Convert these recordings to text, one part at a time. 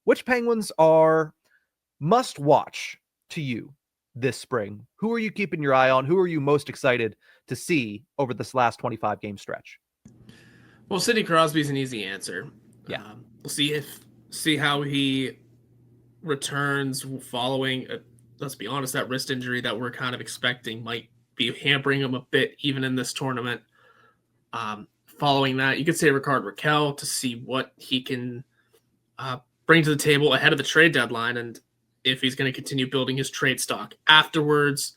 which Penguins are must watch to you this spring? Who are you keeping your eye on? Who are you most excited to see over this last 25 game stretch? Well, Sidney Crosby's an easy answer. Yeah. We'll see how he returns following, let's be honest, that wrist injury that we're kind of expecting might be hampering him a bit even in this tournament. Following that, you could say Rickard Rakell to see what he can bring to the table ahead of the trade deadline and if he's going to continue building his trade stock afterwards.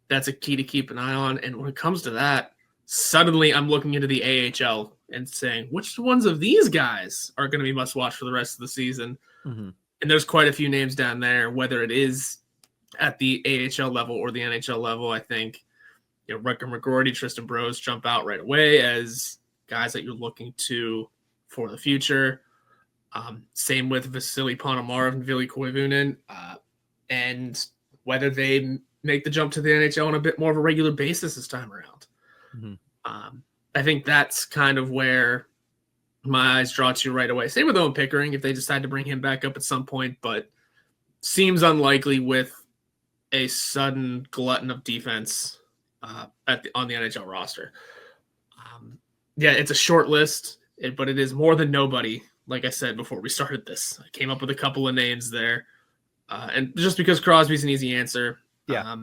That's a key to keep an eye on. And when it comes to that, suddenly I'm looking into the AHL and saying, which ones of these guys are going to be must watch for the rest of the season? Mm-hmm. And there's quite a few names down there, whether it is at the AHL level or the NHL level. I think, Rutger McGroarty, Tristan Brose jump out right away as guys that you're looking to for the future. Same with Vasily Ponomarev and Ville Koivunen. And whether they make the jump to the NHL on a bit more of a regular basis this time around. Mm-hmm. I think that's kind of where my eyes draw to right away. Same with Owen Pickering if they decide to bring him back up at some point, but seems unlikely with a sudden glutton of defense on the NHL roster. It's a short list, but it is more than nobody. Like I said before we started this, I came up with a couple of names there. And just because Crosby's an easy answer. Yeah.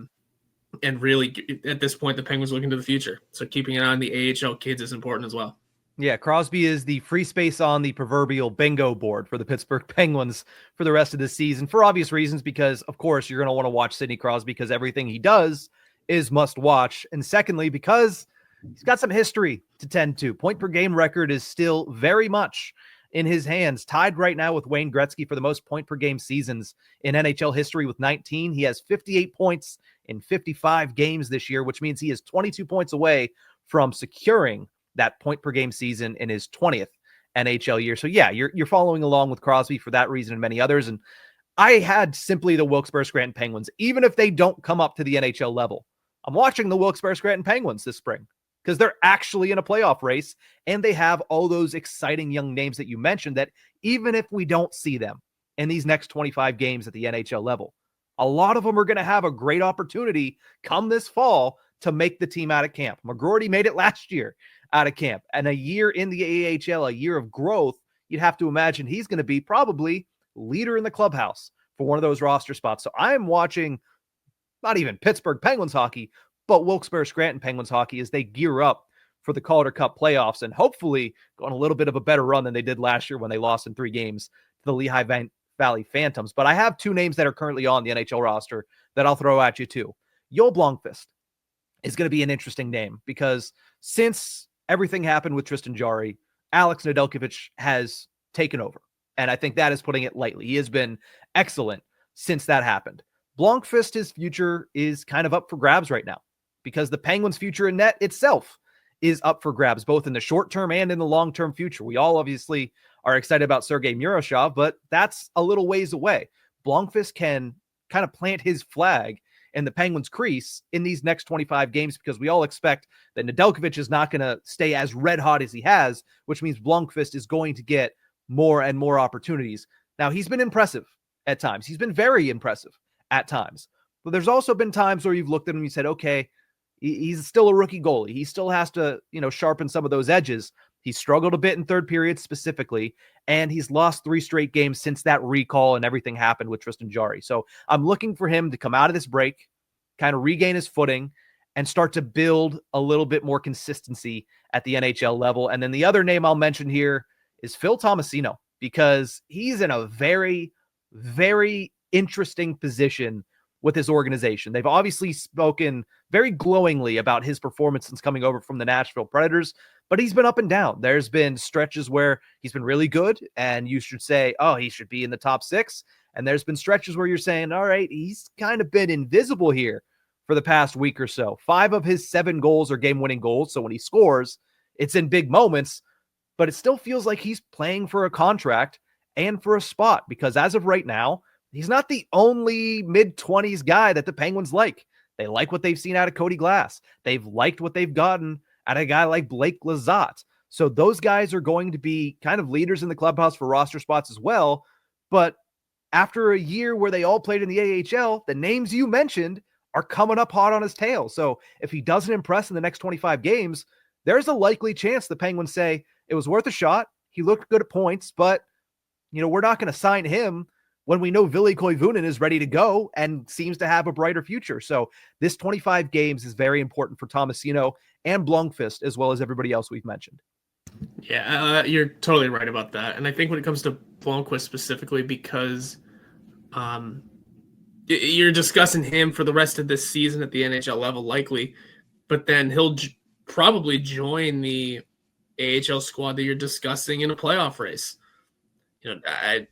And really, at this point, the Penguins looking to the future. So keeping an eye on the AHL kids is important as well. Yeah, Crosby is the free space on the proverbial bingo board for the Pittsburgh Penguins for the rest of the season for obvious reasons, because, of course, you're going to want to watch Sidney Crosby because everything he does is must watch. And secondly, because he's got some history to tend to. Point per game record is still very much in his hands, tied right now with Wayne Gretzky for the most point per game seasons in NHL history with 19. He has 58 points in 55 games this year, which means he is 22 points away from securing that point per game season in his 20th NHL year. So yeah, you're following along with Crosby for that reason and many others. And I had simply the Wilkes-Barre Scranton Penguins, even if they don't come up to the NHL level. I'm watching the Wilkes-Barre Scranton Penguins this spring because they're actually in a playoff race and they have all those exciting young names that you mentioned that even if we don't see them in these next 25 games at the NHL level, a lot of them are going to have a great opportunity come this fall to make the team out of camp. McGroarty made it last year out of camp, and a year in the AHL, a year of growth, you'd have to imagine he's going to be probably leader in the clubhouse for one of those roster spots. So I am watching not even Pittsburgh Penguins hockey, but Wilkes-Barre Scranton Penguins hockey as they gear up for the Calder Cup playoffs and hopefully go on a little bit of a better run than they did last year when they lost in 3 games to the Lehigh Valley Phantoms. But I have 2 names that are currently on the NHL roster that I'll throw at you too. Joel Blomqvist is going to be an interesting name because since everything happened with Tristan Jarry, Alex Nedeljkovic has taken over. And I think that is putting it lightly. He has been excellent since that happened. Blomqvist, his future is kind of up for grabs right now because the Penguins' future in net itself is up for grabs, both in the short term and in the long-term future. We all obviously are excited about Sergei Murashov, but that's a little ways away. Blomqvist can kind of plant his flag in the Penguins' crease in these next 25 games because we all expect that Nedeljkovic is not going to stay as red hot as he has, which means Blomqvist is going to get more and more opportunities. Now, he's been impressive at times. He's been very impressive at times. But there's also been times where you've looked at him and you said, okay, he's still a rookie goalie. He still has to, sharpen some of those edges. He struggled a bit in third period specifically, and he's lost 3 straight games since that recall and everything happened with Tristan Jarry. So I'm looking for him to come out of this break, kind of regain his footing, and start to build a little bit more consistency at the NHL level. And then the other name I'll mention here is Phil Tomasino, because he's in a very, very interesting position with his organization. They've obviously spoken very glowingly about his performance since coming over from the Nashville Predators, but he's been up and down. There's been stretches where he's been really good, and you should say, oh, he should be in the top 6. And there's been stretches where you're saying, all right, he's kind of been invisible here for the past week or so. 5 of his 7 goals are game-winning goals, so when he scores, it's in big moments, but it still feels like he's playing for a contract and for a spot, because as of right now, he's not the only mid-20s guy that the Penguins like. They like what they've seen out of Cody Glass. They've liked what they've gotten out of a guy like Blake Lizotte. So those guys are going to be kind of leaders in the clubhouse for roster spots as well. But after a year where they all played in the AHL, the names you mentioned are coming up hot on his tail. So if he doesn't impress in the next 25 games, there's a likely chance the Penguins say it was worth a shot. He looked good at points, but we're not going to sign him when we know Ville Koivunen is ready to go and seems to have a brighter future. So this 25 games is very important for Tomasino and Blomqvist, as well as everybody else we've mentioned. Yeah, you're totally right about that. And I think when it comes to Blomqvist specifically, because you're discussing him for the rest of this season at the NHL level, likely, but then he'll probably join the AHL squad that you're discussing in a playoff race. I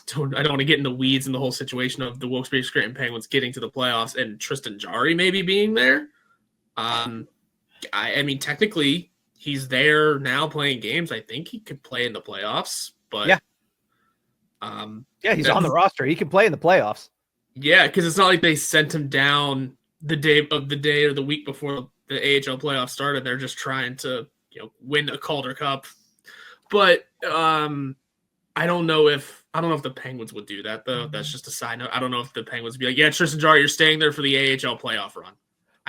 don't want to get in the weeds in the whole situation of the Wilkes-Barre Scranton Penguins getting to the playoffs and Tristan Jarry maybe being there. I mean, technically, he's there now playing games. I think he could play in the playoffs, but yeah, he's on the roster. He can play in the playoffs. Yeah, because it's not like they sent him down the day or the week before the AHL playoffs started. They're just trying to win a Calder Cup. But I don't know if the Penguins would do that though. That's just a side note. I don't know if the Penguins would be like, yeah, Tristan Jarry, you're staying there for the AHL playoff run.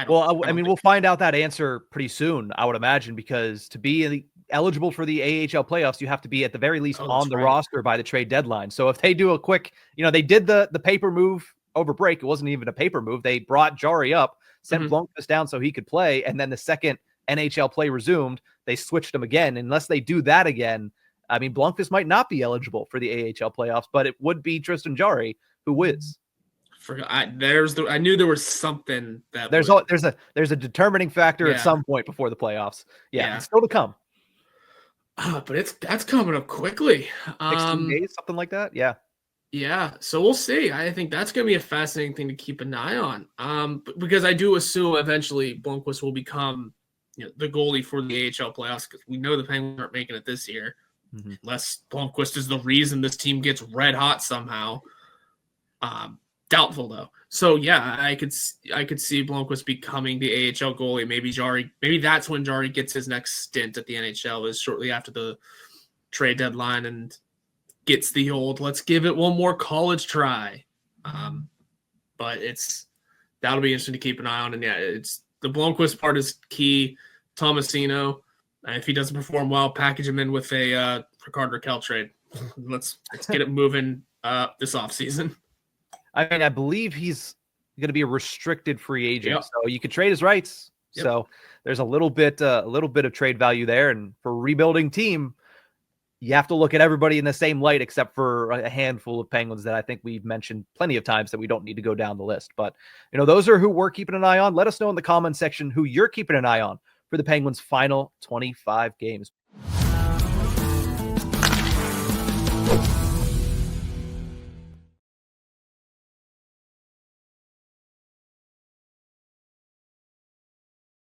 We'll find out that answer pretty soon, I would imagine, because to be eligible for the AHL playoffs, you have to be at the very least on the roster by the trade deadline. So if they do a quick, they did the paper move over break. It wasn't even a paper move. They brought Jarry up, sent Blomqvist down so he could play, and then the second NHL play resumed, they switched him again. Unless they do that again, I mean, Blomqvist might not be eligible for the AHL playoffs, but it would be Tristan Jarry who is. I knew there was something that there's a determining factor at some point before the playoffs. Yeah. It's still to come. But that's coming up quickly. 16 days, something like that. Yeah. Yeah. So we'll see. I think that's going to be a fascinating thing to keep an eye on. Because I do assume eventually Blomqvist will become the goalie for the AHL playoffs, because we know the Penguins aren't making it this year. Unless Blomqvist is the reason this team gets red hot somehow. Doubtful though. So yeah, I could see Blomqvist becoming the AHL goalie. Maybe that's when Jarry gets his next stint at the NHL, is shortly after the trade deadline, and gets the old let's give it one more college try. But that'll be interesting to keep an eye on. And yeah, it's the Blomqvist part is key. Tomasino, if he doesn't perform well, package him in with a Rickard Rakell trade. Let's get it moving this offseason. I mean, I believe he's going to be a restricted free agent, so you could trade his rights. Yep. So there's a little bit of trade value there. And for a rebuilding team, you have to look at everybody in the same light, except for a handful of Penguins that I think we've mentioned plenty of times that we don't need to go down the list. But those are who we're keeping an eye on. Let us know in the comment section who you're keeping an eye on for the Penguins' final 25 games.